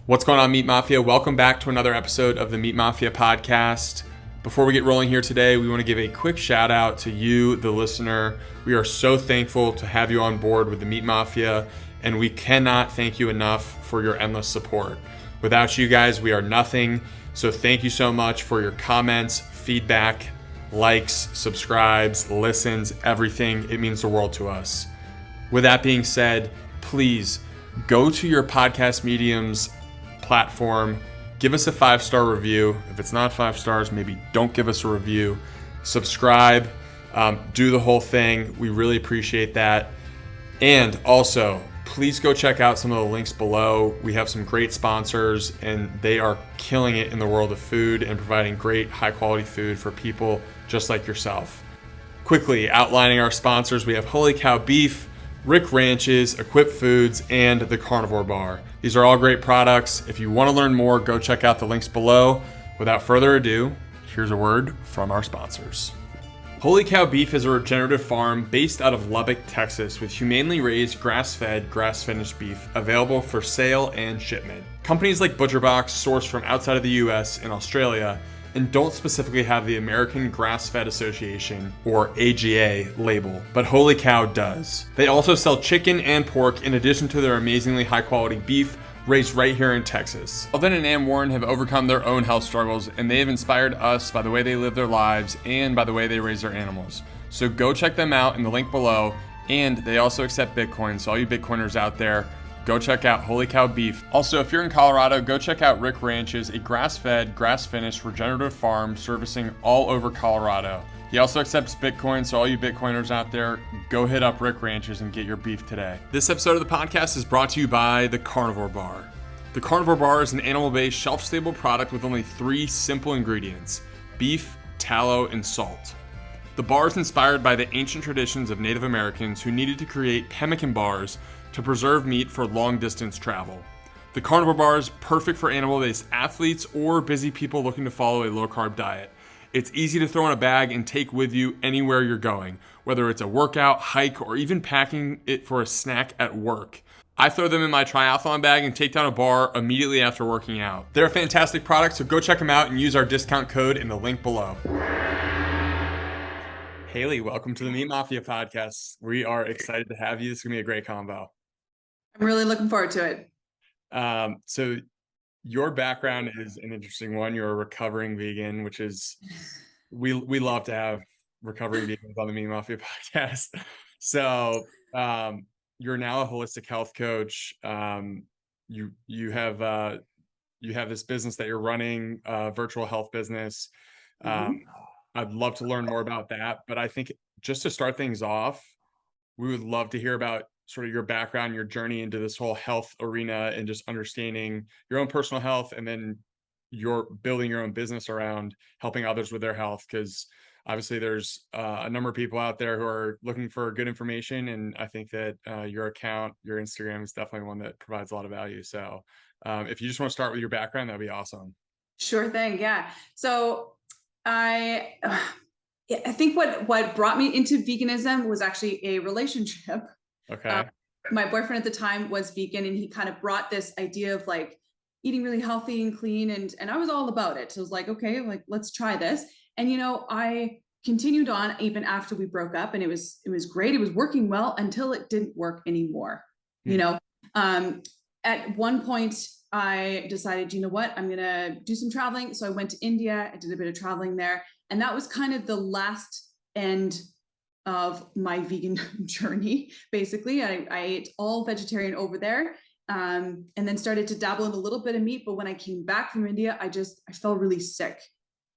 What's going on, Meat Mafia? Welcome back to another episode of the Meat Mafia podcast. Before we get rolling here today, we want to give a quick shout out to you, the listener. We are so thankful to have you on board with the Meat Mafia, and we cannot thank you enough for your endless support. Without you guys, we are nothing. So thank you so much for your comments, feedback, likes, subscribes, listens, everything. It means the world to us. With that being said, please go to your podcast medium's platform, give us a 5-star review. If it's not 5 stars, maybe don't give us a review. Subscribe, do the whole thing. We really appreciate that. And also, please go check out some of the links below. We have some great sponsors, and they are killing it in the world of food and providing great high-quality food for people just like yourself. Quickly outlining our sponsors, we have Holy Cow Beef, Rick Ranches, Equip Foods, and the Carnivore Bar. These are all great products. If you want to learn more, go check out the links below. Without further ado, here's a word from our sponsors. Holy Cow Beef is a regenerative farm based out of Lubbock, Texas, with humanely raised grass-fed, grass-finished beef available for sale and shipment. Companies like ButcherBox source from outside of the US and Australia and don't specifically have the American Grass-Fed Association, or AGA, label, but Holy Cow does. They also sell chicken and pork in addition to their amazingly high-quality beef raised right here in Texas. Alden and Ann Warren have overcome their own health struggles, and they have inspired us by the way they live their lives and by the way they raise their animals. So go check them out in the link below, and they also accept Bitcoin, so all you Bitcoiners out there, go check out Holy Cow Beef. Also, if you're in Colorado, go check out Rick Ranches, a grass-fed, grass-finished regenerative farm servicing all over Colorado. He also accepts Bitcoin, so all you Bitcoiners out there, go hit up Rick Ranches and get your beef today. This episode of the podcast is brought to you by the Carnivore Bar. The Carnivore Bar is an animal-based, shelf-stable product with only 3 simple ingredients: beef, tallow, and salt. The bar is inspired by the ancient traditions of Native Americans who needed to create pemmican bars to preserve meat for long-distance travel. The Carnivore Bar is perfect for animal-based athletes or busy people looking to follow a low-carb diet. It's easy to throw in a bag and take with you anywhere you're going, whether it's a workout, hike, or even packing it for a snack at work. I throw them in my triathlon bag and take down a bar immediately after working out. They're a fantastic product, so go check them out and use our discount code in the link below. Hayley, welcome to the Meat Mafia podcast. We are excited to have you. This is going to be a great combo. I'm really looking forward to it. So your background is an interesting one. You're a recovering vegan, which is, we love to have recovering vegans on the Meat Mafia podcast. So you're now a holistic health coach. You have this business that you're running, virtual health business. I'd love to learn more about that, but I think just to start things off, we would love to hear about sort of your background, your journey into this whole health arena and just understanding your own personal health, and then you're building your own business around helping others with their health, because obviously there's a number of people out there who are looking for good information, and I think that your account, your Instagram, is definitely one that provides a lot of value. So if you just want to start with your background, that'd be awesome. Sure thing. Yeah. So I think what brought me into veganism was actually a relationship. Okay. My boyfriend at the time was vegan, and he kind of brought this idea of like eating really healthy and clean, and I was all about it. So I was like, okay, like let's try this. And I continued on even after we broke up, and it was great. It was working well until it didn't work anymore. At one point I decided, you know what, I'm gonna do some traveling. So I went to India. I did a bit of traveling there, and that was kind of the last end of my vegan journey. Basically, I ate all vegetarian over there, and then started to dabble in a little bit of meat. But when I came back from India, I felt really sick.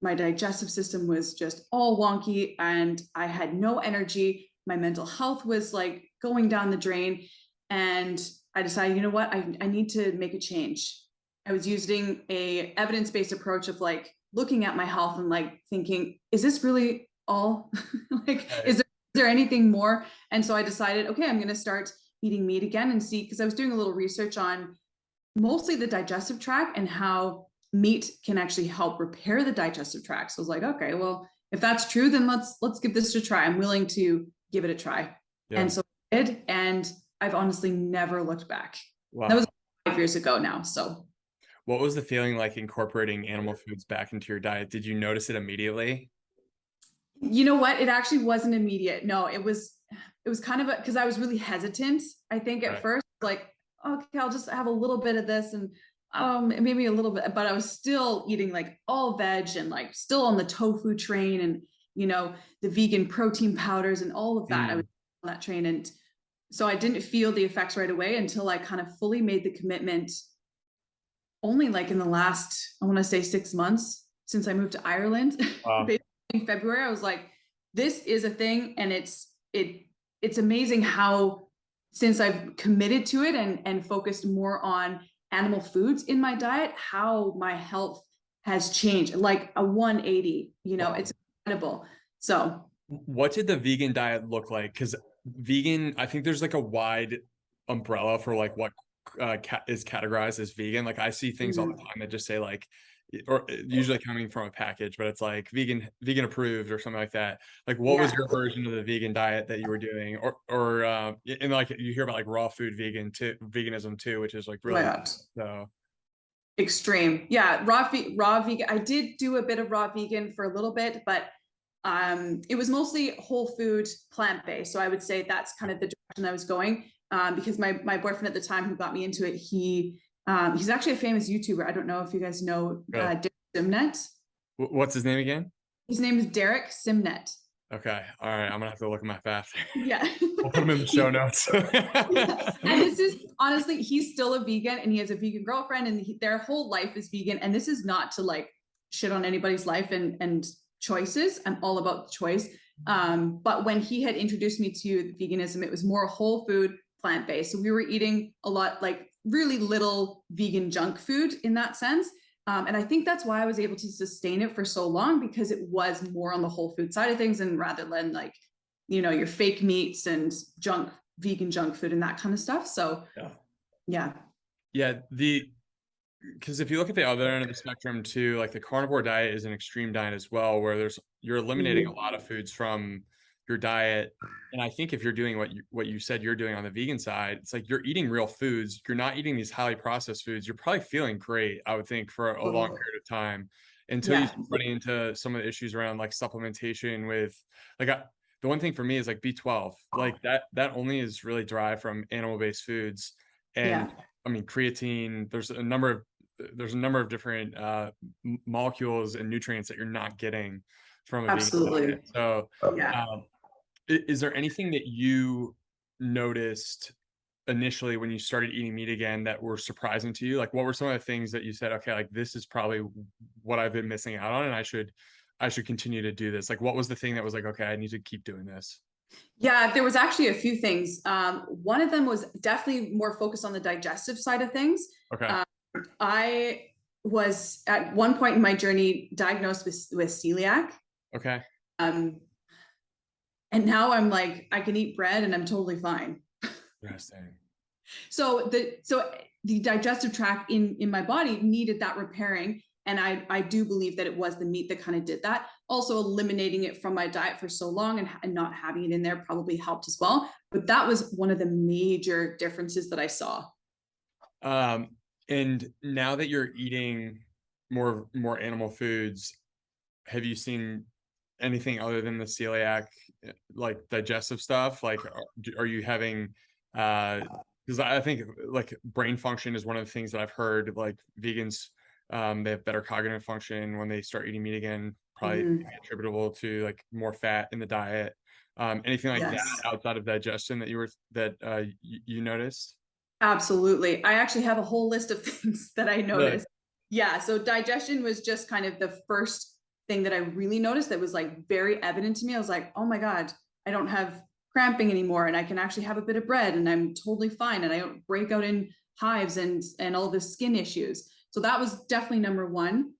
My digestive system was just all wonky, and I had no energy. My mental health was like going down the drain, and I decided, you know what, I need to make a change. I was using a evidence-based approach of like looking at my health and like thinking, is this really all? Like, is there anything more? And so I decided, okay, I'm going to start eating meat again and see, because I was doing a little research on mostly the digestive tract and how meat can actually help repair the digestive tract. So I was like, okay, well, if that's true, then let's give this a try. I'm willing to give it a try. Yeah. And so I did, and I've honestly never looked back. Wow. That was 5 years ago now. So What was the feeling like incorporating animal foods back into your diet? Did you notice it immediately? You know what? It actually wasn't immediate. No, it was kind of because I was really hesitant. I think at Right. first, like, okay, I'll just have a little bit of this and maybe a little bit, but I was still eating like all veg and like still on the tofu train and the vegan protein powders and all of that. I was Mm. on that train. And so I didn't feel the effects right away until I kind of fully made the commitment only like in the last, I want to say 6 months since I moved to Ireland. Wow. Basically in February, I was like, this is a thing. And it's amazing how since I've committed to it and focused more on animal foods in my diet, how my health has changed like a 180, Wow. it's incredible. So What did the vegan diet look like? Because vegan, I think there's like a wide umbrella for like what is categorized as vegan. Like I see things all the time that just say like, or usually coming from a package, but it's like vegan approved or something like that. Like what was your version of the vegan diet that you were doing? Or and like you hear about like raw food veganism too, which is like oh my really, God. so. Extreme. Yeah, raw vegan. I did do a bit of raw vegan for a little bit, but it was mostly whole food, plant-based. So I would say that's kind of the direction I was going. Because my boyfriend at the time who got me into it, he's actually a famous YouTuber. I don't know if you guys know Really? Derek Simnet. What's his name again? His name is Derek Simnet. Okay. All right. I'm gonna have to look him up after. Yeah. I'll put him in the show notes. Yeah. And this is honestly, he's still a vegan and he has a vegan girlfriend and their whole life is vegan. And this is not to like shit on anybody's life and choices. I'm all about choice. But when he had introduced me to veganism, it was more whole food, plant-based. So we were eating a lot, like really little vegan junk food in that sense. And I think that's why I was able to sustain it for so long, because it was more on the whole food side of things and rather than like, your fake meats and vegan junk food and that kind of stuff. So yeah. Because if you look at the other end of the spectrum too, like the carnivore diet is an extreme diet as well, where you're eliminating a lot of foods from your diet. And I think if you're doing what you said you're doing on the vegan side, it's like you're eating real foods. You're not eating these highly processed foods. You're probably feeling great, I would think, for a long period of time until you start running into some of the issues around like supplementation with like the one thing for me is like B12, like that only is really derived from animal-based foods. And I mean, creatine, there's a number of different molecules and nutrients that you're not getting from a vegan diet. So is there anything that you noticed initially when you started eating meat again that were surprising to you? Like what were some of the things that you said, okay, like this is probably what I've been missing out on and I should continue to do this? Like what was the thing that was like, okay, I need to keep doing this? Yeah, there was actually a few things. One of them was definitely more focused on the digestive side of things. Okay. I was at one point in my journey diagnosed with celiac. Okay. And now I'm like, I can eat bread and I'm totally fine. Interesting. So the digestive tract in my body needed that repairing. And I do believe that it was the meat that kind of did that. Also eliminating it from my diet for so long and not having it in there probably helped as well. But that was one of the major differences that I saw. And now that you're eating more animal foods, have you seen anything other than the celiac, like digestive stuff? Like, are you having, because I think like brain function is one of the things that I've heard, like vegans, they have better cognitive function when they start eating meat again, probably attributable to like more fat in the diet. Anything like that outside of digestion that you noticed? Absolutely. I actually have a whole list of things that I noticed. Really? Yeah. So digestion was just kind of the first thing that I really noticed that was like very evident to me. I was like, oh my God, I don't have cramping anymore and I can actually have a bit of bread and I'm totally fine. And I don't break out in hives and all the skin issues. So that was definitely number one.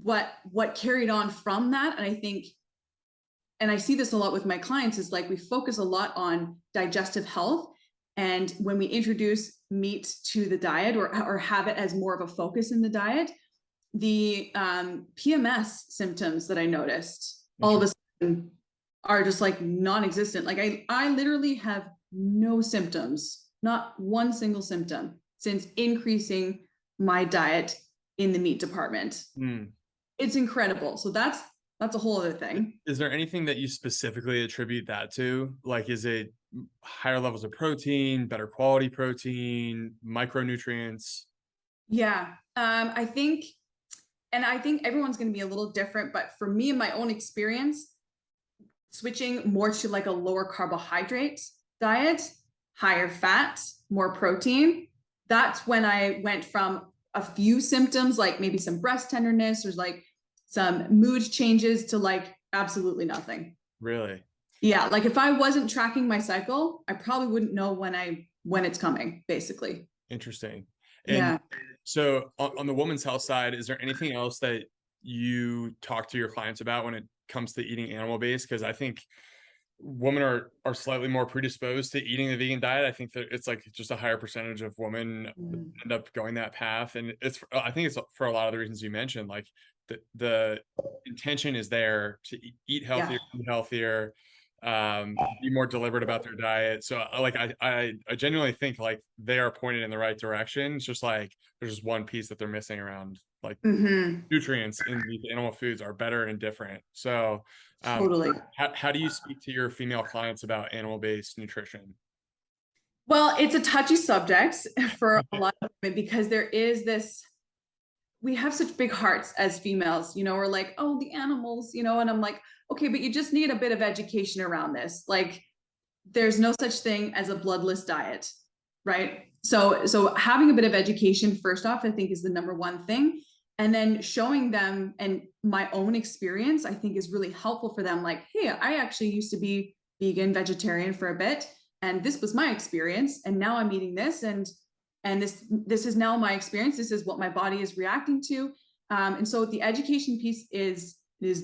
What carried on from that, and I think, and I see this a lot with my clients, is like we focus a lot on digestive health. And when we introduce meat to the diet or have it as more of a focus in the diet, the PMS symptoms that I noticed all of a sudden are just like non-existent. Like I literally have no symptoms, not one single symptom since increasing my diet in the meat department. It's incredible. So that's a whole other thing. Is there anything that you specifically attribute that to? Like, is it higher levels of protein, better quality protein, micronutrients? Yeah. I think everyone's going to be a little different, but for me, in my own experience, switching more to like a lower carbohydrate diet, higher fat, more protein, that's when I went from a few symptoms, like maybe some breast tenderness or like some mood changes, to like absolutely nothing. Really? Yeah. Like if I wasn't tracking my cycle, I probably wouldn't know when it's coming, basically. Interesting. And yeah. So on the women's health side, is there anything else that you talk to your clients about when it comes to eating animal-based? Because I think women are slightly more predisposed to eating the vegan diet. I think that it's like just a higher percentage of women end up going that path. And I think it's for a lot of the reasons you mentioned, like the intention is there to eat healthier, be healthier, be more deliberate about their diet. So like I genuinely think like they are pointed in the right direction. It's just like there's just one piece that they're missing around, like nutrients in these animal foods are better and different. So totally. How do you speak to your female clients about animal-based nutrition? Well, it's a touchy subject for a lot of women, because there is this, we have such big hearts as females, you know, we're like, oh, the animals, you know, and I'm like, okay, but you just need a bit of education around this. Like there's no such thing as a bloodless diet, right? So having a bit of education, first off, I think is the number one thing. And then showing them, and my own experience, I think is really helpful for them. Like, hey, I actually used to be vegan, vegetarian for a bit, and this was my experience. And now I'm eating this, and this is now my experience. This is what my body is reacting to. And so the education piece is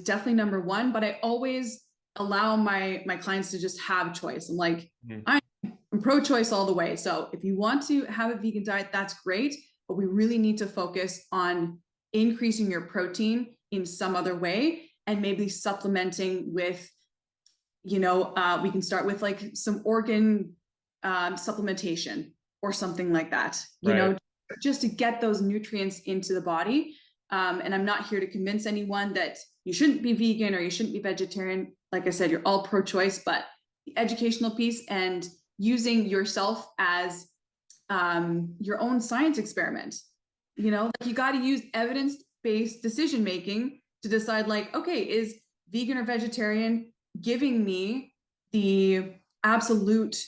definitely number one, but I always allow my clients to just have choice. I'm like, I'm pro-choice all the way. So if you want to have a vegan diet, that's great, but we really need to focus on increasing your protein in some other way, and maybe supplementing with, you know, we can start with like some organ supplementation or something like that, you know, just to get those nutrients into the body. And I'm not here to convince anyone that you shouldn't be vegan or you shouldn't be vegetarian. Like I said, you're all pro-choice, but the educational piece and using yourself as your own science experiment. You know, like you got to use evidence-based decision-making to decide like, okay, is vegan or vegetarian giving me the absolute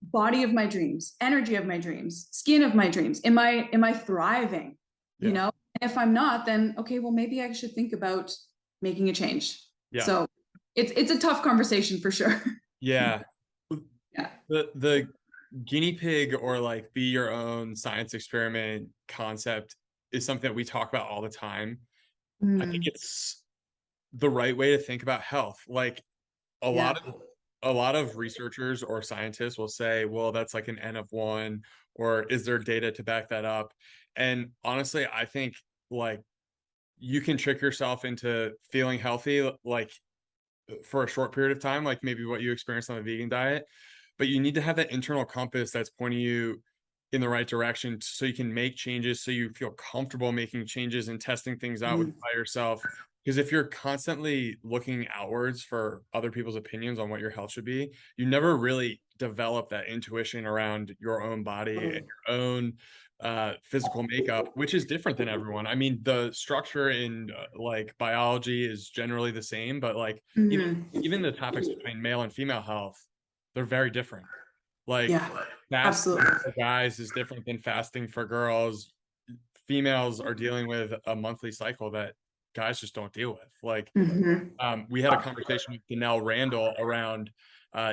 body of my dreams, energy of my dreams, skin of my dreams? Am I thriving? You know, and if I'm not, then okay, well, maybe I should think about making a change. So it's a tough conversation for sure. The guinea pig, or like be your own science experiment concept, is something that we talk about all the time. I think it's the right way to think about health. Like a lot of researchers or scientists will say, well, that's like an N of one, or is there data to back that up? And honestly, I think like you can trick yourself into feeling healthy, like for a short period of time, like maybe what you experienced on a vegan diet, but you need to have that internal compass that's pointing you in the right direction so you can make changes, so you feel comfortable making changes and testing things out by yourself. Because if you're constantly looking outwards for other people's opinions on what your health should be, you never really develop that intuition around your own body and your own physical makeup, which is different than everyone. I mean, the structure in like biology is generally the same, but like even the topics between male and female health, they're very different. Like fasting for guys is different than fasting for girls. Females are dealing with a monthly cycle that guys just don't deal with. Like we had a conversation with Danelle Randall around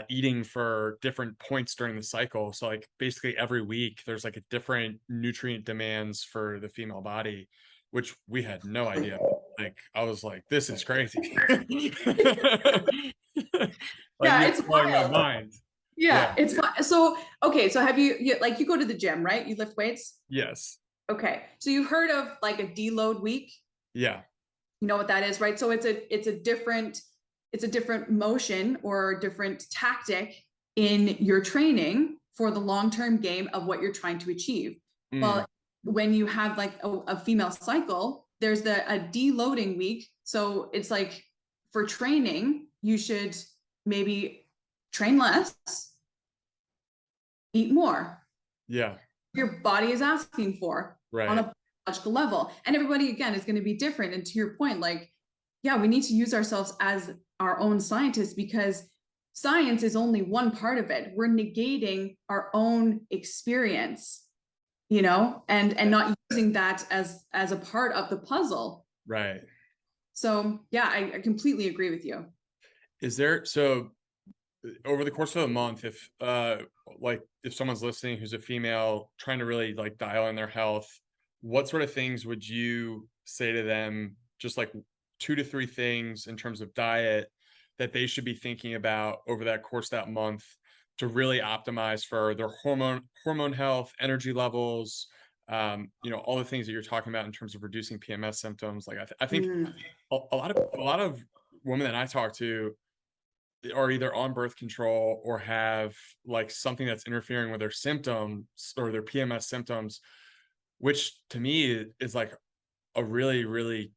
eating for different points during the cycle. So like basically every week there's like a different nutrient demands for the female body, which we had no idea. Like I was like, this is crazy. Like, it's blowing my wild. mind. It's so okay. So have you like, you go to the gym, right? You lift weights? Yes. Okay. So you've heard of like a deload week? Yeah. You know what that is, right? So it's a different motion or different tactic in your training for the long-term game of what you're trying to achieve. Well, when you have like a female cycle, there's a deloading week. So it's like for training, you should maybe train less, eat more. Yeah. Your body is asking for on Right. a biological level. And everybody, again, is going to be different. And to your point, like, yeah, we need to use ourselves as our own scientists, because science is only one part of it. We're negating our own experience, you know, and not using that as a part of the puzzle. Right. So yeah, I completely agree with you. Is there, so over the course of a month, if like if someone's listening who's a female trying to really like dial in their health, what sort of things would you say to them, just like 2 to 3 things in terms of diet that they should be thinking about over that course that month to really optimize for their hormone health, energy levels, all the things that you're talking about in terms of reducing PMS symptoms? Like I think a lot of women that I talk to are either on birth control or have like something that's interfering with their symptoms or their PMS symptoms, which to me is like a really, really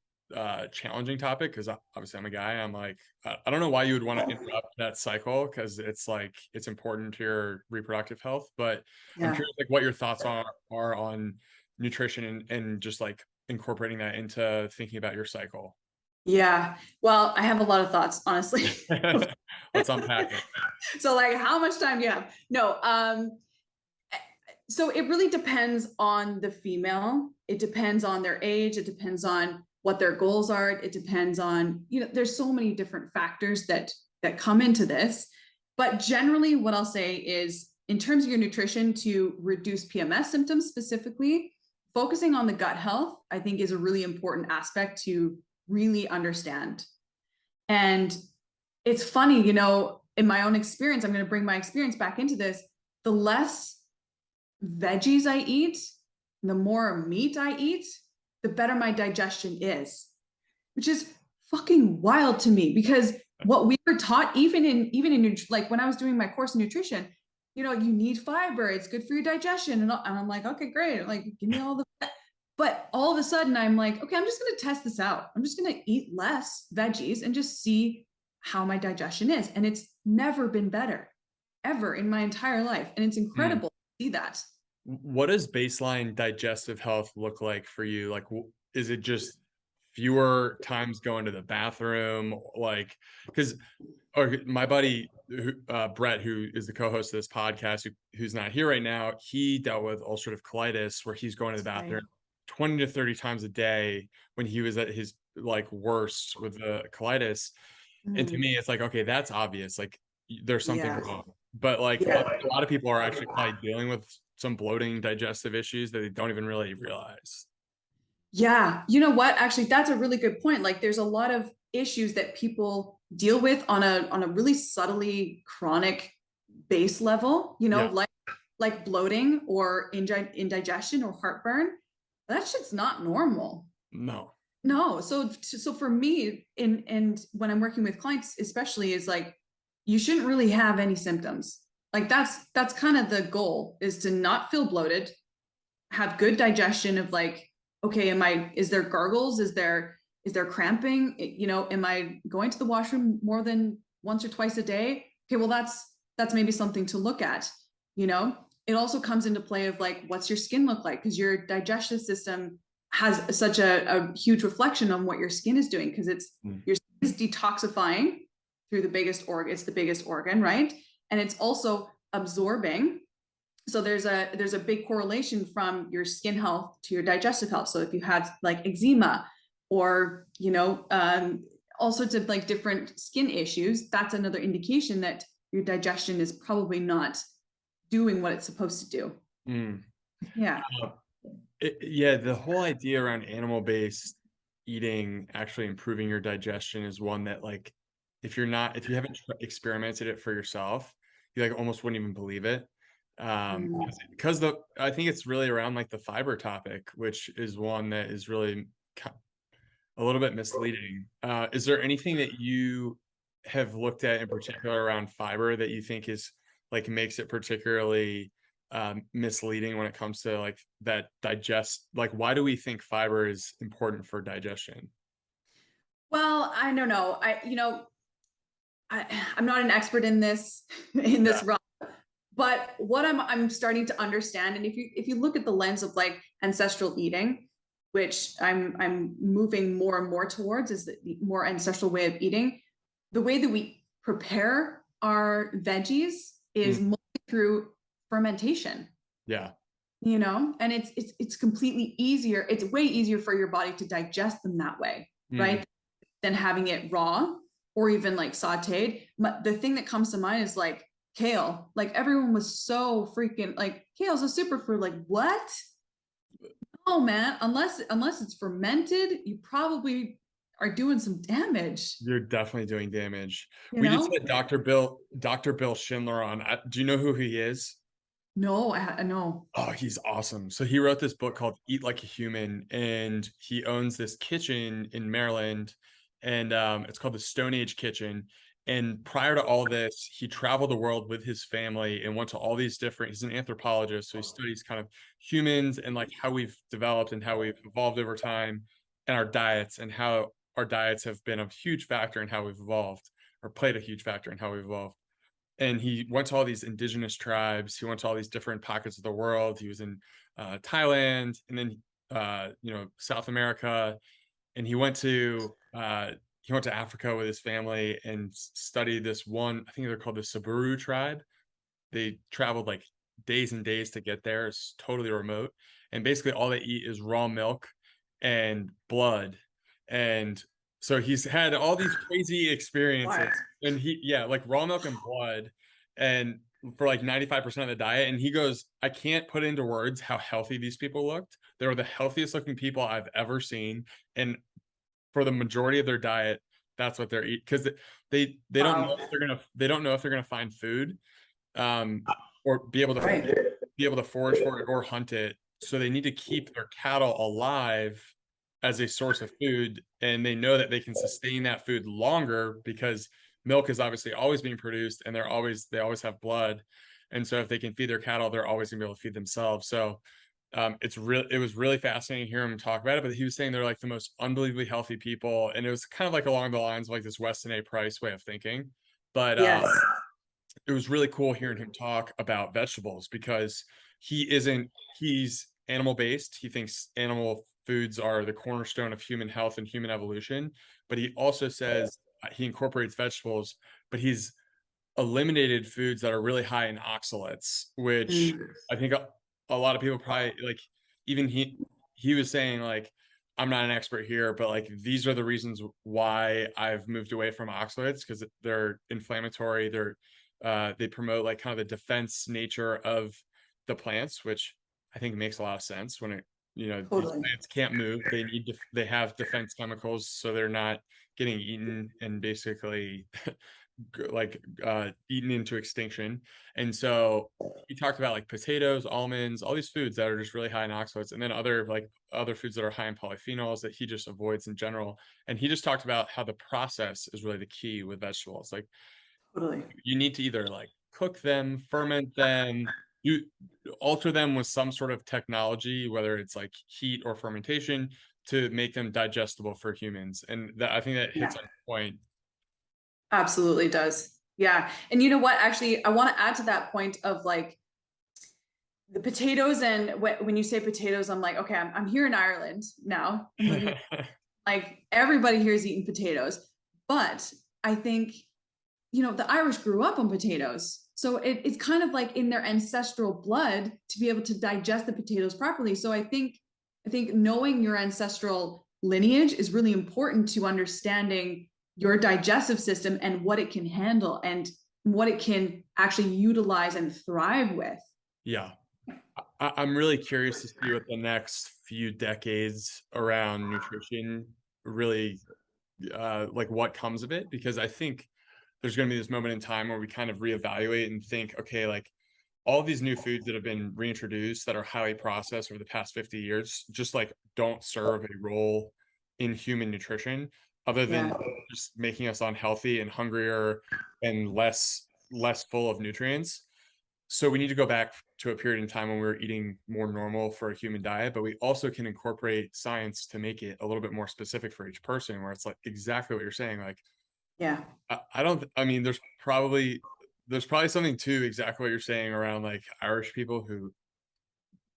challenging topic, because obviously I'm a guy. I'm like, I don't know why you would want to interrupt that cycle, because it's like it's important to your reproductive health. But I'm Yeah. curious like what your thoughts are on nutrition and just like incorporating that into thinking about your cycle. Yeah. Well, I have a lot of thoughts, honestly. Let's unpack it. So like, how much time do you have? No. So it really depends on the female. It depends on their age. It depends on what their goals are. It depends on, there's so many different factors that come into this. But generally, what I'll say is, in terms of your nutrition, to reduce PMS symptoms specifically, focusing on the gut health, I think, is a really important aspect to really understand. And it's funny, in my own experience, I'm going to bring my experience back into this. The less veggies I eat, the more meat I eat, the better my digestion is, which is fucking wild to me, because what we were taught, even in like when I was doing my course in nutrition, you need fiber, it's good for your digestion. And I'm like, okay, great. Like, give me all the, but all of a sudden I'm like, okay, I'm just going to test this out. I'm just going to eat less veggies and just see how my digestion is. And it's never been better ever in my entire life. And it's incredible to see that. What does baseline digestive health look like for you? Like, is it just fewer times going to the bathroom? Like, because my buddy Brett, who is the co-host of this podcast, who's not here right now, he dealt with ulcerative colitis, where he's going to the bathroom 20 to 30 times a day when he was at his like worst with the colitis. And to me, it's like, okay, that's obvious. Like, there's something wrong. But like a lot of people are actually probably dealing with some bloating, digestive issues that they don't even really realize. Yeah. You know what? Actually, that's a really good point. Like, there's a lot of issues that people deal with on a really subtly chronic base level, like bloating or indigestion or heartburn. That shit's not normal. No. So for me, and when I'm working with clients, especially, is like, you shouldn't really have any symptoms. Like, that's kind of the goal, is to not feel bloated, have good digestion of like, okay, is there gargles? Is there cramping? Am I going to the washroom more than once or twice a day? Okay, well, that's maybe something to look at. It also comes into play of like, what's your skin look like? Because your digestive system has such a huge reflection on what your skin is doing, because your skin is detoxifying through the biggest organ. It's the biggest organ, right? And it's also absorbing. So there's a big correlation from your skin health to your digestive health. So if you had like eczema or, all sorts of like different skin issues, that's another indication that your digestion is probably not doing what it's supposed to do. Yeah. The whole idea around animal-based eating actually improving your digestion is one that, like, if you haven't experimented it for yourself, you like almost wouldn't even believe it. Because I think it's really around like the fiber topic, which is one that is really a little bit misleading. Is there anything that you have looked at in particular around fiber that you think is like makes it particularly misleading when it comes to like that like why do we think fiber is important for digestion? Well, I don't know. I'm not an expert in this in Yeah. this realm, but what I'm starting to understand, and if you look at the lens of like ancestral eating, which I'm moving more and more towards, is the more ancestral way of eating. The way that we prepare our veggies is Mm, mostly through fermentation, yeah. and it's completely easier. It's way easier for your body to digest them that way, Mm, right? Than having it raw or even like sauteed. But the thing that comes to mind is like kale. Like everyone was so freaking like kale's a superfood. Like what? Oh man, unless it's fermented, you probably are doing some damage. you're definitely doing damage. You We just know? had Dr. Bill Schindler on. Do you know who he is? No, I know. Oh, he's awesome. So he wrote this book called Eat Like a Human, and he owns this kitchen in Maryland, and it's called the Stone Age Kitchen. And prior to all this, he traveled the world with his family and went to all these different. He's an anthropologist, so he studies kind of humans and like how we've developed and how we've evolved over time, and our diets and how our diets have been a huge factor in how we've evolved, or played a huge factor in how we've evolved. And he went to all these indigenous tribes. He went to all these different pockets of the world. He was in Thailand, and then South America, and he went to Africa with his family and studied this one. I think they're called the Saburu tribe. They traveled like days and days to get there. It's totally remote, and basically all they eat is raw milk and blood. And so he's had all these crazy experiences, What? and like raw milk and blood, and for like 95% of the diet. And he goes, I can't put into words how healthy these people looked. They were the healthiest looking people I've ever seen, and for the majority of their diet, that's what they're eating, because they don't know Wow. if they're gonna find food, um, or Right. be able to forage for it or hunt it. So they need to keep their cattle alive as a source of food, and they know that they can sustain that food longer because milk is obviously always being produced, and they always have blood. And so if they can feed their cattle, they're always gonna be able to feed themselves. So it was really fascinating to hear him talk about it. But he was saying they're like the most unbelievably healthy people, and it was kind of like along the lines of like this Weston A. Price way of thinking. But Yes. it was really cool hearing him talk about vegetables, because he's animal based. He thinks animal foods are the cornerstone of human health and human evolution. But he also says he incorporates vegetables, but he's eliminated foods that are really high in oxalates, which Mm. I think a lot of people probably like. Even he was saying like, I'm not an expert here, but like these are the reasons why I've moved away from oxalates, because they're inflammatory. They promote like kind of the defense nature of the plants, which I think makes a lot of sense. When these Totally. plants can't move, they have defense chemicals, so they're not getting eaten and basically like eaten into extinction. And so he talked about like potatoes, almonds, all these foods that are just really high in oxalates, and then other foods that are high in polyphenols that he just avoids in general. And he just talked about how the process is really the key with vegetables. Like Totally. you need to either like cook them, ferment them, you alter them with some sort of technology, whether it's like heat or fermentation, to make them digestible for humans. And that, I think that hits Yeah. on the point. Absolutely does. Yeah. And you know what? Actually, I want to add to that point of like the potatoes. And when you say potatoes, I'm like, okay, I'm here in Ireland now. I'm living, like everybody here is eating potatoes. But I think, the Irish grew up on potatoes. So it's kind of like in their ancestral blood to be able to digest the potatoes properly. So I think knowing your ancestral lineage is really important to understanding your digestive system and what it can handle and what it can actually utilize and thrive with. Yeah. I'm really curious to see what the next few decades around nutrition really like what comes of it, because I think there's going to be this moment in time where we kind of reevaluate and think, okay, like all these new foods that have been reintroduced that are highly processed over the past 50 years just like don't serve a role in human nutrition, other than Yeah. just making us unhealthy and hungrier and less full of nutrients. So we need to go back to a period in time when we were eating more normal for a human diet, but we also can incorporate science to make it a little bit more specific for each person, where it's like exactly what you're saying. Like, Yeah. I mean, there's probably something to exactly what you're saying around like Irish people who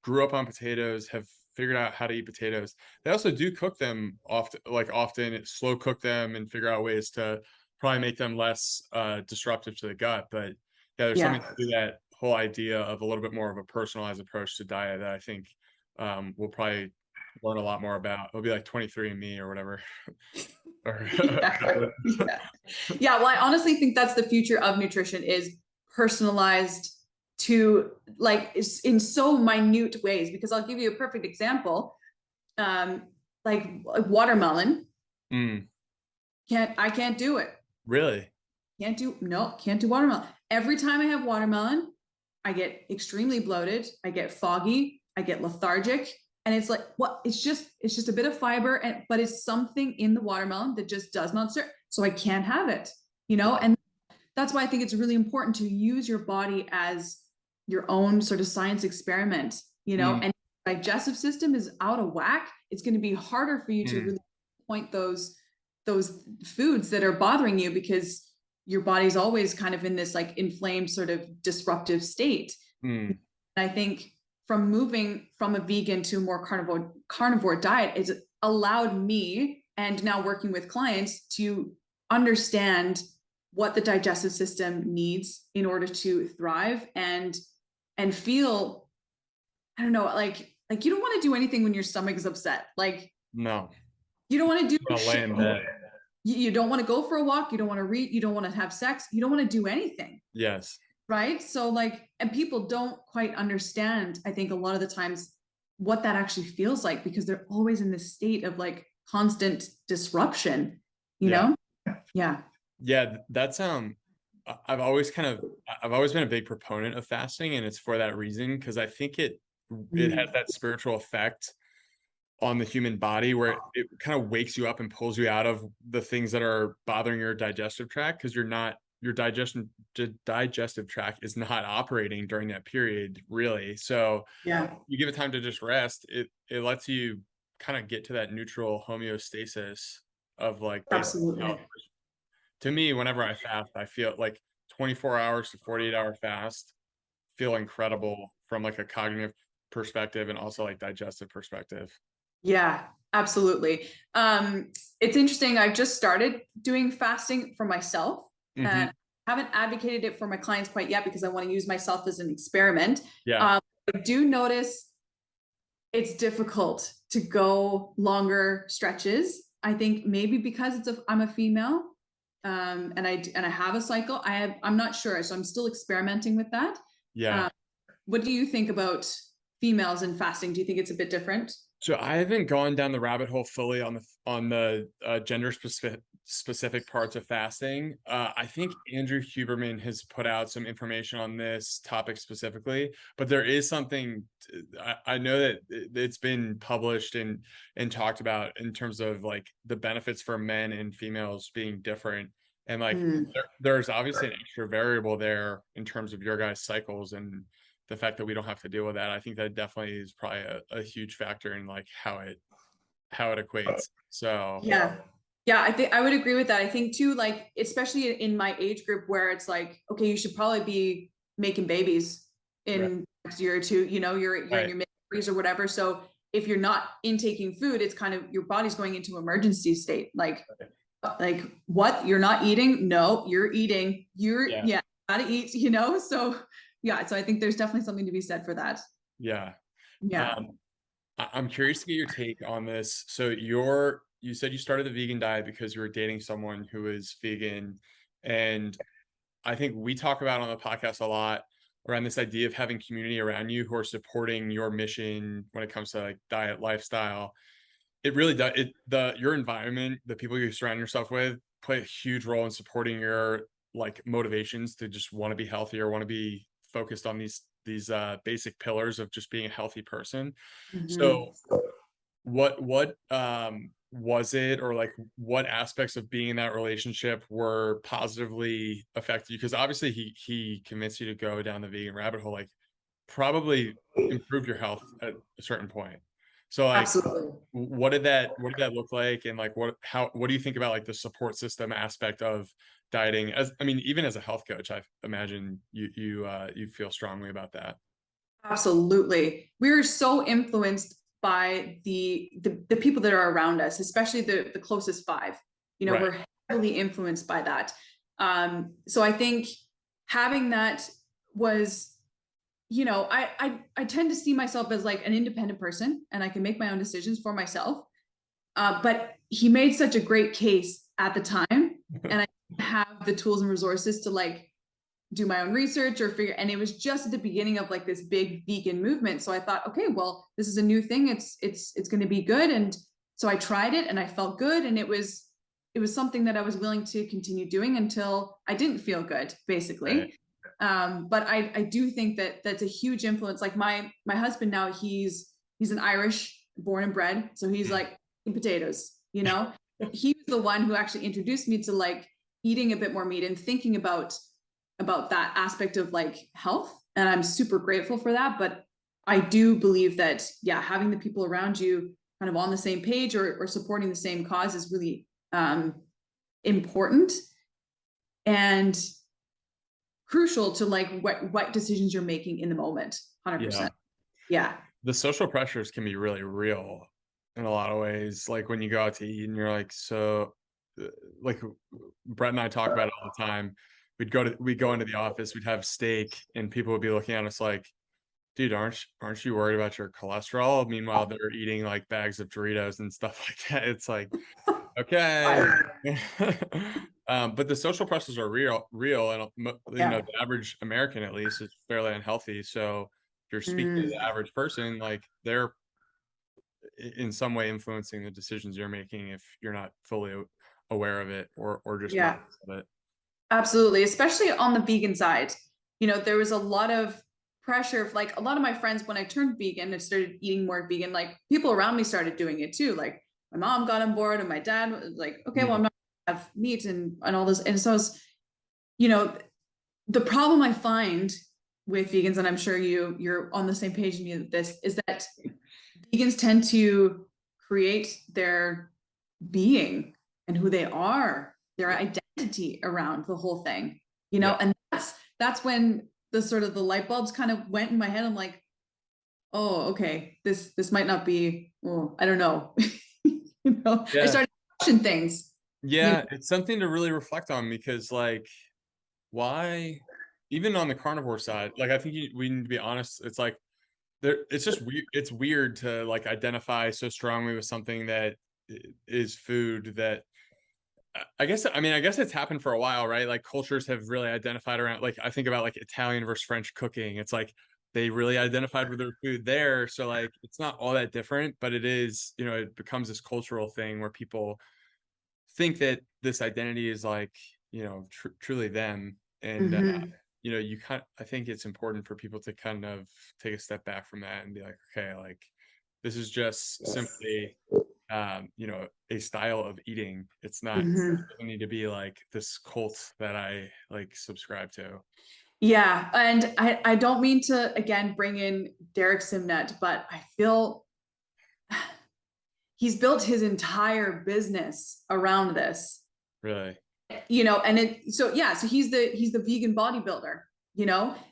grew up on potatoes, have figured out how to eat potatoes. They also do cook them often slow cook them and figure out ways to probably make them less disruptive to the gut. But yeah, there's something Yeah. to that whole idea of a little bit more of a personalized approach to diet that I think we'll probably learn a lot more about. It'll be like 23andMe or whatever. Yeah. Yeah. Yeah. Well, I honestly think that's the future of nutrition, is personalized to like in so minute ways, because I'll give you a perfect example. Like watermelon, Mm, I can't do it. really? Can't do watermelon. Every time I have watermelon, I get extremely bloated. I get foggy. I get lethargic. And it's like, what? It's just a bit of fiber, but it's something in the watermelon that just does not serve. So I can't have it, and that's why I think it's really important to use your body as your own sort of science experiment, Mm, and digestive system is out of whack. It's going to be harder for you to mm, really point those foods that are bothering you, because your body's always kind of in this like inflamed sort of disruptive state. mm. And I think from moving from a vegan to a more carnivore diet, it's allowed me, and now working with clients, to understand what the digestive system needs in order to thrive and feel, I don't know, like you don't want to do anything when your stomach is upset. Like No. you don't want to do Gonna lay in bed. you don't want to go for a walk, you don't want to read, you don't want to have sex, you don't want to do anything. Yes. Right. So like, and people don't quite understand, I think a lot of the times, what that actually feels like, because they're always in this state of like constant disruption, you Yeah. know? Yeah. Yeah, that's I've always I've always been a big proponent of fasting, and it's for that reason, because I think it has that spiritual effect on the human body where it kind of wakes you up and pulls you out of the things that are bothering your digestive tract, because your digestive tract is not operating during that period, really. So Yeah. you give it time to just rest, it lets you kind of get to that neutral homeostasis of like basically Absolutely. to me, whenever I fast, I feel like 24 hours to 48-hour fast feel incredible from like a cognitive perspective and also like digestive perspective. Yeah, absolutely. It's interesting. I've just started doing fasting for myself, Hmm. and haven't advocated it for my clients quite yet, because I want to use myself as an experiment. Yeah. I do notice it's difficult to go longer stretches. I think maybe because I'm a female, and I have a cycle. I'm not sure, so I'm still experimenting with that. Yeah. Um, what do you think about females and fasting? Do you think it's a bit different? So I haven't gone down the rabbit hole fully on the gender specific parts of fasting. I think Andrew Huberman has put out some information on this topic specifically, but there is something I know that it's been published and talked about in terms of like the benefits for men and females being different. And like Mm. there's obviously an extra variable there in terms of your guys' cycles and the fact that we don't have to deal with that. I think that definitely is probably a huge factor in like how it equates. So Yeah. Yeah, I think I would agree with that. I think too, like, especially in my age group, where it's like, okay, you should probably be making babies right, in next year or two, you're in right, your mid 30s or whatever. So if you're not intaking food, it's kind of your body's going into emergency state. Like what? You're not eating? No, you're eating. yeah, Yeah, gotta eat, So yeah, so I think there's definitely something to be said for that. yeah. Yeah. I'm curious to get your take on this. So you said you started the vegan diet because you were dating someone who is vegan, and I think we talk about on the podcast a lot around this idea of having community around you who are supporting your mission when it comes to like diet, lifestyle. It really does. Your environment, the people you surround yourself with, play a huge role in supporting your like motivations to just want to be healthier, want to be focused on these basic pillars of just being a healthy person. Mhm. So what was it, or like what aspects of being in that relationship were positively affected you? Because obviously he convinced you to go down the vegan rabbit hole, like probably improved your health at a certain point. So like Absolutely. what did that look like, and like what do you think about like the support system aspect of dieting? As I mean, even as a health coach, I imagine you feel strongly about that. Absolutely. We're so influenced by the people that are around us, especially the closest five. Right. We're heavily influenced by that. So I think having that was, I tend to see myself as like an independent person, and I can make my own decisions for myself. But he made such a great case at the time, and I have the tools and resources to like do my own research or figure, and it was just at the beginning of like this big vegan movement. So I thought, okay, well, this is a new thing. It's going to be good. And so I tried it and I felt good. And it was something that I was willing to continue doing until I didn't feel good, basically. Right. But I do think that that's a huge influence. Like my husband now, he's an Irish born and bred. So he's like potatoes, he was the one who actually introduced me to like eating a bit more meat and thinking about that aspect of like health. And I'm super grateful for that. But I do believe that, yeah, having the people around you kind of on the same page or supporting the same cause is really important and crucial to like what decisions you're making in the moment. 100%. Yeah. The social pressures can be really real in a lot of ways. Like when you go out to eat and you're like, so like Brett and I talk about it all the time. We'd go into the office, we'd have steak, and people would be looking at us like, dude, aren't you worried about your cholesterol? Meanwhile, they're eating like bags of Doritos and stuff like that. It's like, okay. But the social pressures are real, and Yeah. the average American at least is fairly unhealthy. So if you're speaking to the average person, like they're in some way influencing the decisions you're making if you're not fully aware of it, or just Yeah. mindful of it. Absolutely, especially on the vegan side. There was a lot of pressure. Like a lot of my friends, when I turned vegan and started eating more vegan, like people around me started doing it too. Like my mom got on board, and my dad was like, "Okay, well, I'm not gonna have meat and all this." And so, you know, the problem I find with vegans, and I'm sure you're on the same page with me with this, is that vegans tend to create their being and who they are, their identity around the whole thing, Yeah. and that's when the sort of the light bulbs kind of went in my head. I'm like, oh, okay, this might not be, oh, I don't know. I Yeah. started questioning things. Yeah, it's something to really reflect on, because like why, even on the carnivore side, like I think we need to be honest. It's like it's just weird. It's weird to like identify so strongly with something that is food that I guess it's happened for a while, right? Like cultures have really identified around, like I think about like Italian versus French cooking. It's like they really identified with their food there. So like it's not all that different, but it is, it becomes this cultural thing where people think that this identity is like, truly them. And Mhm. I think it's important for people to kind of take a step back from that and be like, okay, like this is just simply a style of eating. It's not, it Mhm. doesn't need to be like this cult that I like subscribe to. Yeah, and I don't mean to again bring in Derek Simnett, but I feel he's built his entire business around this. Really. So he's the vegan bodybuilder,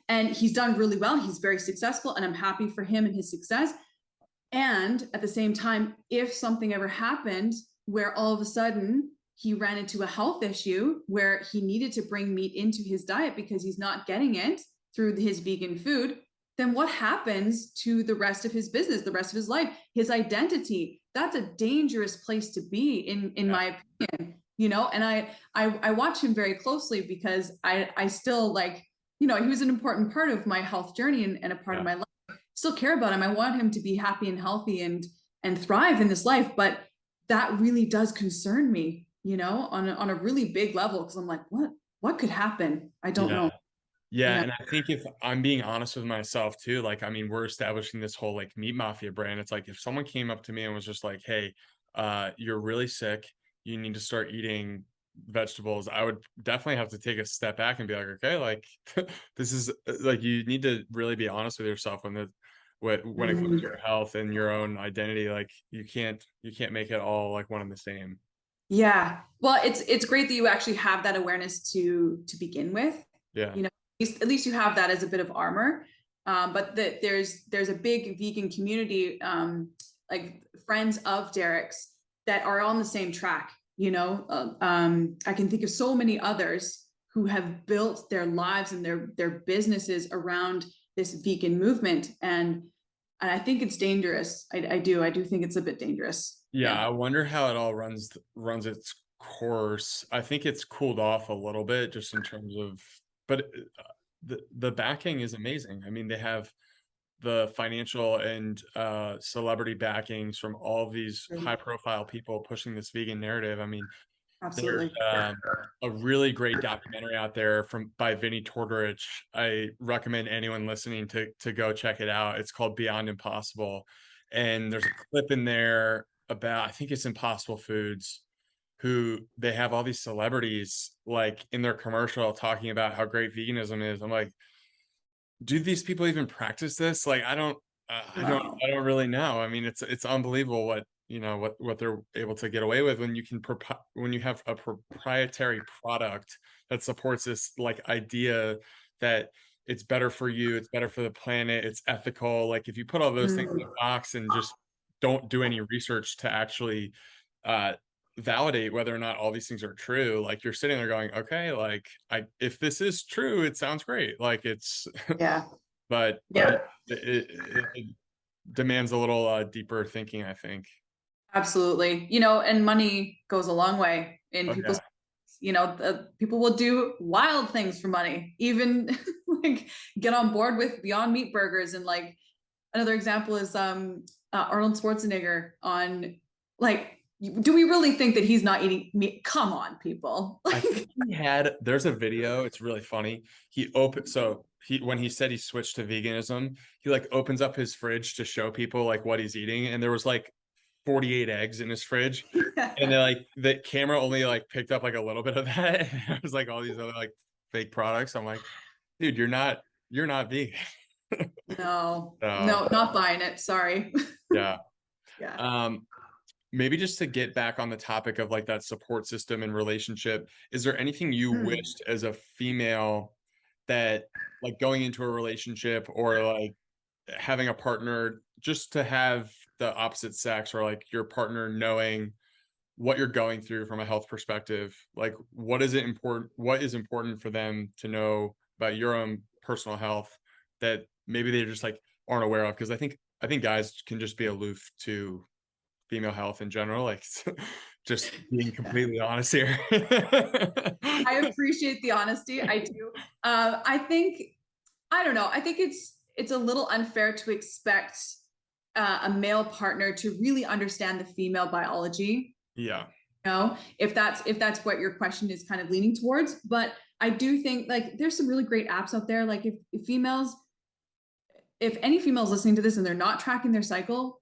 and he's done really well. He's very successful, and I'm happy for him and his success. And at the same time, if something ever happened where all of a sudden he ran into a health issue where he needed to bring meat into his diet because he's not getting it through his vegan food, then what happens to the rest of his business, the rest of his life, his identity? That's a dangerous place to be, in my opinion. And I watch him very closely because I still like, he was an important part of my health journey and a part of Yeah. my life. Still care about him. I want him to be happy and healthy and thrive in this life. But that really does concern me, on a really big level, because I'm like, what could happen? I don't Yeah. know. Yeah. Yeah. And I think if I'm being honest with myself too, like, I mean, we're establishing this whole like meat mafia brand. It's like if someone came up to me and was just like, hey, you're really sick, you need to start eating vegetables, I would definitely have to take a step back and be like, okay, like this is like, you need to really be honest with yourself when when it comes to your health and your own identity. Like you can't make it all like one and the same. Yeah. Well, it's great that you actually have that awareness to begin with. Yeah. You know, at least you have that as a bit of armor. But there's a big vegan community, like friends of Derek's, that are on the same track. You know, I can think of so many others who have built their lives and their businesses around this vegan movement, and I think it's dangerous. I do think it's a bit dangerous. Yeah, I wonder how it all runs its course. I think it's cooled off a little bit just in terms of, but the backing is amazing. I mean, they have the financial and celebrity backings from all of these high profile people pushing this vegan narrative. I mean, there's Absolutely. a really great documentary out there by Vinnie Tortorich. I recommend anyone listening to go check it out. It's called Beyond Impossible. And there's a clip in there about, I think it's Impossible Foods, who they have all these celebrities like in their commercial talking about how great veganism is. I'm like, do these people even practice this? Like, I don't really know. I mean, it's unbelievable what, you know, what they're able to get away with when you have a proprietary product that supports this like idea that it's better for you, it's better for the planet, it's ethical. Like if you put all those things in a box and just don't do any research to actually validate whether or not all these things are true, like you're sitting there going, okay, like if this is true, it sounds great. Like it's but it demands a little deeper thinking, I think. Absolutely. You know, and money goes a long way in people's, you know, people will do wild things for money, even like get on board with Beyond Meat burgers. And like another example is Arnold Schwarzenegger on, like, do we really think that he's not eating meat? Come on, people. I think there's a video, it's really funny. When he said he switched to veganism, he like opens up his fridge to show people like what he's eating, and there was like 48 eggs in his fridge. And then like the camera only like picked up like a little bit of that. And it was like all these other like fake products. I'm like, dude, you're not vegan. No, not buying it. Sorry. Yeah. Yeah. Maybe just to get back on the topic of like that support system and relationship, is there anything you wished as a female that like going into a relationship or like having a partner, just to have the opposite sex or like your partner knowing what you're going through from a health perspective, like what is important for them to know about your own personal health that maybe they just like aren't aware of? Because I think guys can just be aloof to female health in general, like just being completely honest here. I appreciate the honesty. I do. I don't know. I think it's a little unfair to expect a male partner to really understand the female biology. Yeah. You know, if that's what your question is kind of leaning towards. But I do think like there's some really great apps out there. Like if any females listening to this and they're not tracking their cycle,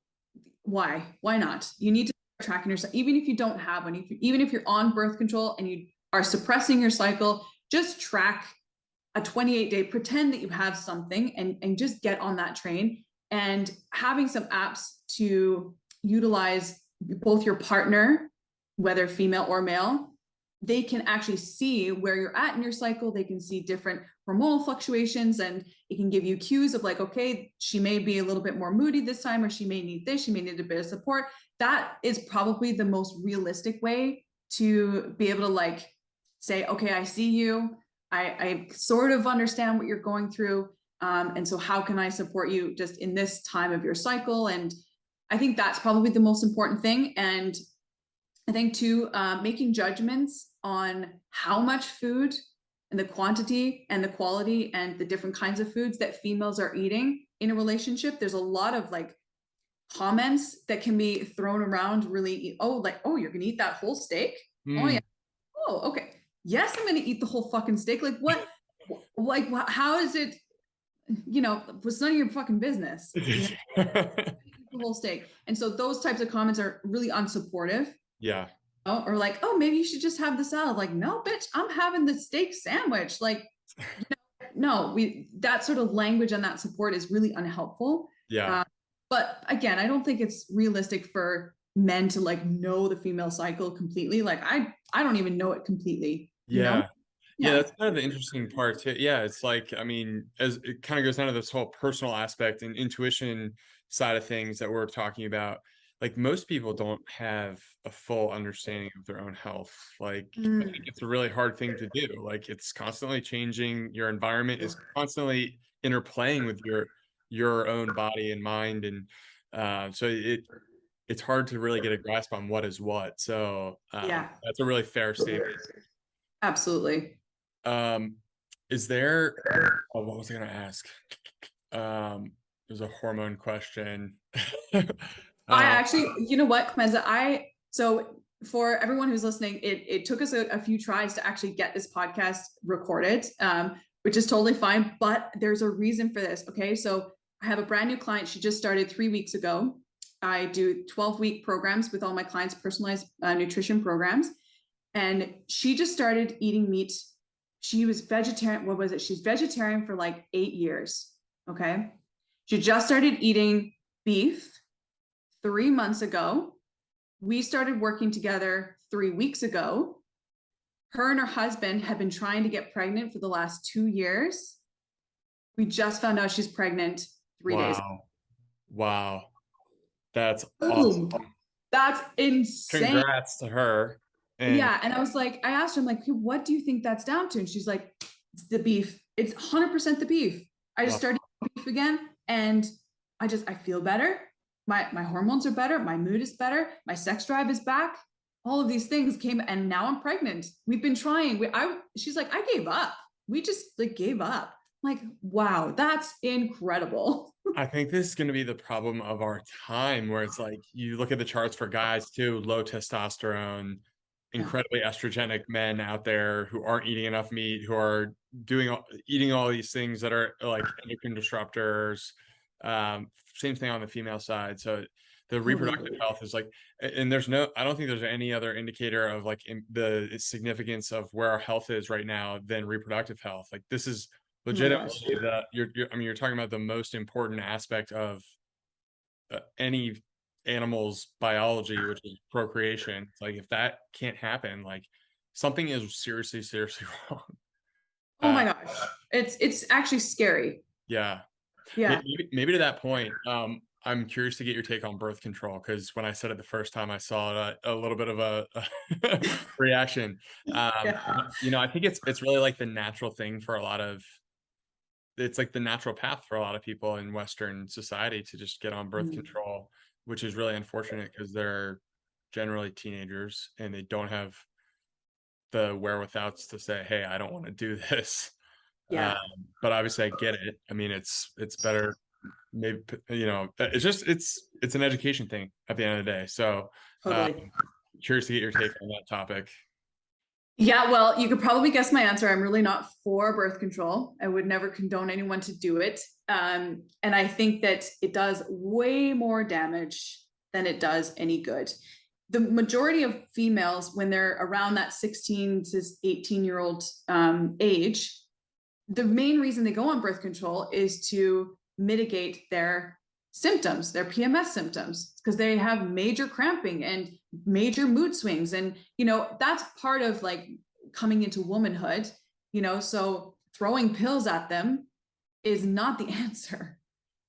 why not? You need to start tracking yourself, even if you don't have one, even if you're on birth control and you are suppressing your cycle, just track a 28-day, pretend that you have something and just get on that train. And having some apps to utilize both your partner, whether female or male, they can actually see where you're at in your cycle. They can see different hormonal fluctuations, and it can give you cues of like, okay, she may be a little bit more moody this time, or she may need this, she may need a bit of support. That is probably the most realistic way to be able to like say, okay, I see you. I sort of understand what you're going through. And so how can I support you just in this time of your cycle? And I think that's probably the most important thing. And I think too, making judgments on how much food and the quantity and the quality and the different kinds of foods that females are eating in a relationship. There's a lot of like comments that can be thrown around really, oh, you're gonna eat that whole steak? Oh yeah. Oh, okay. Yes, I'm gonna eat the whole fucking steak. Like what? Like how is it? You know, it's none of your fucking business. You know? the whole steak. And so those types of comments are really unsupportive. Yeah. Or like, oh, maybe you should just have the salad. Like, no, bitch, I'm having the steak sandwich. Like, no, that sort of language and that support is really unhelpful. Yeah. But again, I don't think it's realistic for men to like know the female cycle completely. Like I don't even know it completely. You know? Yeah, that's kind of the interesting part too. Yeah, it's like, I mean, as it kind of goes down to this whole personal aspect and intuition side of things that we're talking about. Like most people don't have a full understanding of their own health. Like I think it's a really hard thing to do. Like it's constantly changing. Your environment is constantly interplaying with your own body and mind, and so it's hard to really get a grasp on what is what. So that's a really fair statement. Absolutely. Is there, what was I going to ask? There's a hormone question. I actually, you know what, Clemenza, so for everyone who's listening, it took us a few tries to actually get this podcast recorded, which is totally fine, but there's a reason for this. Okay. So I have a brand new client. She just started 3 weeks ago. I do 12-week programs with all my clients, personalized nutrition programs. And she just started eating meat. She was vegetarian. What was it? She's vegetarian for like 8 years. Okay. She just started eating beef 3 months ago. We started working together 3 weeks ago. Her and her husband have been trying to get pregnant for the last 2 years. We just found out she's pregnant 3 days ago. Wow. That's awesome. That's insane. Congrats to her. And I was like, I asked her, I'm like, what do you think that's down to? And she's like, it's the beef. It's 100% the beef. I just started eating beef again, and I feel better. My hormones are better. My mood is better. My sex drive is back. All of these things came, and now I'm pregnant. We've been trying. She's like, I gave up. We just like gave up. I'm like, wow, that's incredible. I think this is going to be the problem of our time, where it's like you look at the charts for guys too, low testosterone, incredibly estrogenic men out there who aren't eating enough meat, who are eating all these things that are like endocrine disruptors. Same thing on the female side. So the reproductive health is like, and I don't think there's any other indicator of like the significance of where our health is right now than reproductive health. Like this is legitimately you're talking about the most important aspect of any animal's biology, which is procreation. It's like if that can't happen, like something is seriously wrong. Oh my gosh, it's actually scary. Yeah. Maybe to that point, I'm curious to get your take on birth control, because when I said it the first time, I saw a little bit of a reaction. You know, I think it's really like the natural thing for it's like the natural path for a lot of people in Western society to just get on birth control, which is really unfortunate because they're generally teenagers and they don't have the wherewithals to say, hey, I don't want to do this. But obviously I get it. I mean, it's better. Maybe, you know, it's an education thing at the end of the day. So curious to get your take on that topic. Yeah, well, you could probably guess my answer. I'm really not for birth control. I would never condone anyone to do it. And I think that it does way more damage than it does any good. The majority of females, when they're around that 16 to 18-year-old age, the main reason they go on birth control is to mitigate their symptoms, their PMS symptoms, because they have major cramping and major mood swings. And, you know, that's part of like coming into womanhood, you know, so throwing pills at them is not the answer.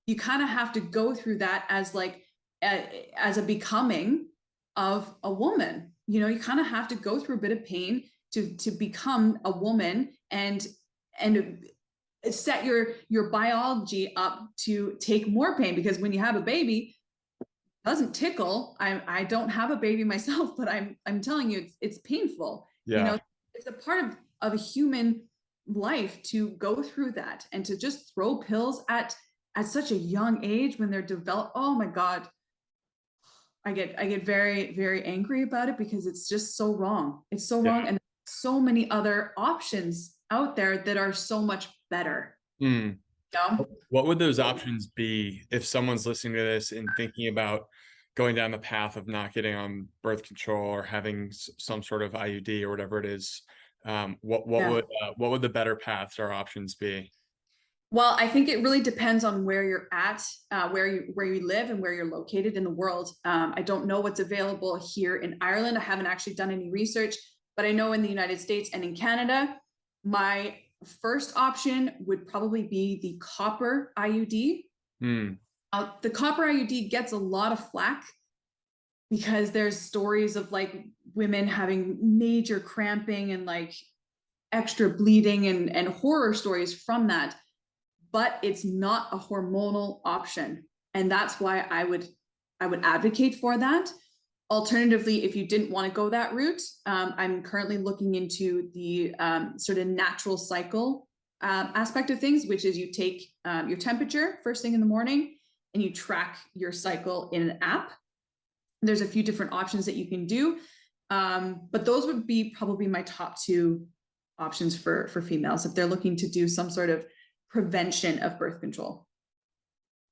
You kind of have to go through that as like, as a becoming of a woman. You know, you kind of have to go through a bit of pain to become a woman and set your biology up to take more pain, because when you have a baby, it doesn't tickle. I don't have a baby myself, but I'm telling you, it's painful. You know, it's a part of a human life to go through that, and to just throw pills at such a young age when they're developed. Oh my God. I get very, very angry about it, because it's just so wrong. It's so wrong. And so many other options out there that are so much better. know? What would those options be if someone's listening to this and thinking about going down the path of not getting on birth control or having some sort of IUD or whatever it is? What would the better paths or options be? Well, I think it really depends on where you're at, where you live and where you're located in the world. I don't know what's available here in Ireland. I haven't actually done any research, but I know in the United States and in Canada, my first option would probably be the copper IUD. The copper IUD gets a lot of flack because there's stories of like women having major cramping and like extra bleeding and horror stories from that. But it's not a hormonal option. And that's why I would advocate for that. Alternatively, if you didn't want to go that route, I'm currently looking into the sort of natural cycle aspect of things, which is you take your temperature first thing in the morning and you track your cycle in an app. There's a few different options that you can do, but those would be probably my top two options for females if they're looking to do some sort of prevention of birth control.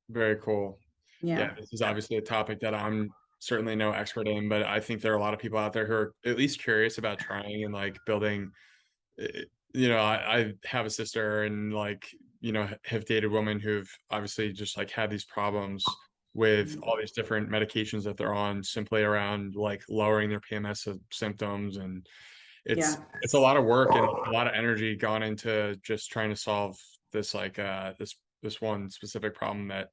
Very cool. Yeah, this is obviously a topic that I'm certainly no expert in, but I think there are a lot of people out there who are at least curious about trying and like building. I have a sister and like, have dated women who've obviously just like had these problems with all these different medications that they're on simply around like lowering their PMS symptoms. And it's a lot of work and a lot of energy gone into just trying to solve this like this one specific problem that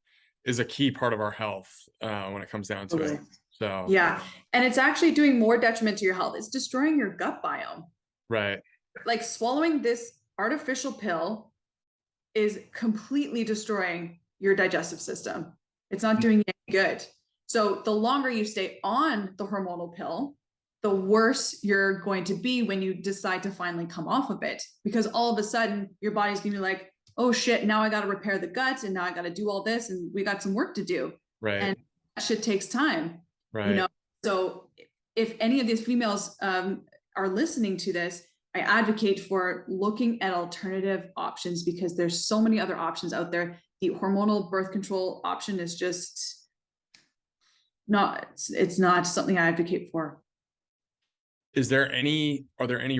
is a key part of our health when it comes down to it. So and it's actually doing more detriment to your health. It's destroying your gut biome. Right. Like swallowing this artificial pill is completely destroying your digestive system. It's not doing any good. So the longer you stay on the hormonal pill, the worse you're going to be when you decide to finally come off of it, because all of a sudden your body's gonna be like, oh shit, now I got to repair the gut and now I got to do all this and we got some work to do. Right. And that shit takes time. Right. So if any of these females are listening to this, I advocate for looking at alternative options because there's so many other options out there. The hormonal birth control option is just it's not something I advocate for. Are there any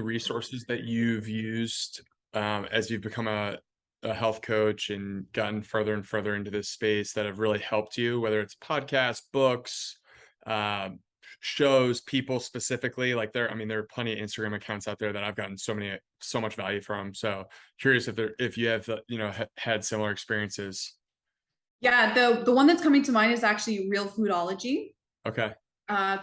resources that you've used as you've become a health coach and gotten further and further into this space that have really helped you, whether it's podcasts, books, shows, people specifically? Like there are plenty of Instagram accounts out there that I've gotten so much value from. So curious if you have had similar experiences. Yeah, the one that's coming to mind is actually Real Foodology. Okay.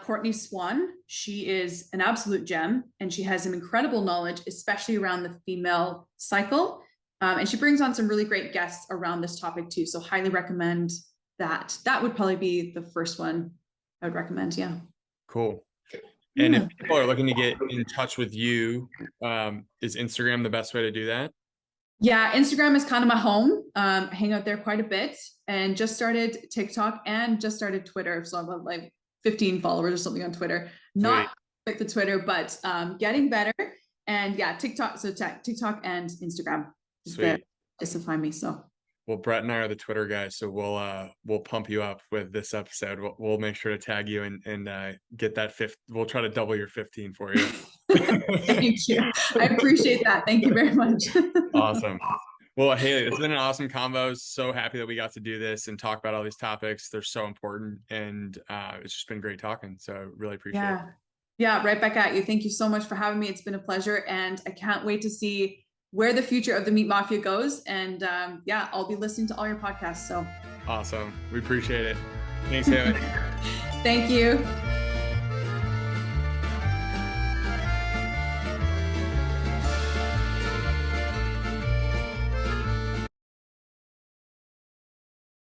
Courtney Swan, she is an absolute gem and she has some incredible knowledge, especially around the female cycle. And she brings on some really great guests around this topic too. So highly recommend that. That would probably be the first one I would recommend. Yeah. Cool. And if people are looking to get in touch with you, is Instagram the best way to do that? Yeah, Instagram is kind of my home. I hang out there quite a bit and just started TikTok and just started Twitter. So I have like 15 followers or something on Twitter. Not like the Twitter, but getting better. And yeah, TikTok. So TikTok and Instagram is to find me. So. Well, Brett and I are the Twitter guys, so we'll pump you up with this episode. We'll make sure to tag you and get that we'll try to double your 15 for you. Thank you. I appreciate that. Thank you very much. Awesome. Well, Hayley, it's been an awesome combo. So happy that we got to do this and talk about all these topics. They're so important, and it's just been great talking. So really appreciate it. Yeah, right back at you. Thank you so much for having me. It's been a pleasure, and I can't wait to see where the future of the Meat Mafia goes. And I'll be listening to all your podcasts. So awesome. We appreciate it. Thanks, Hayley. Thank you.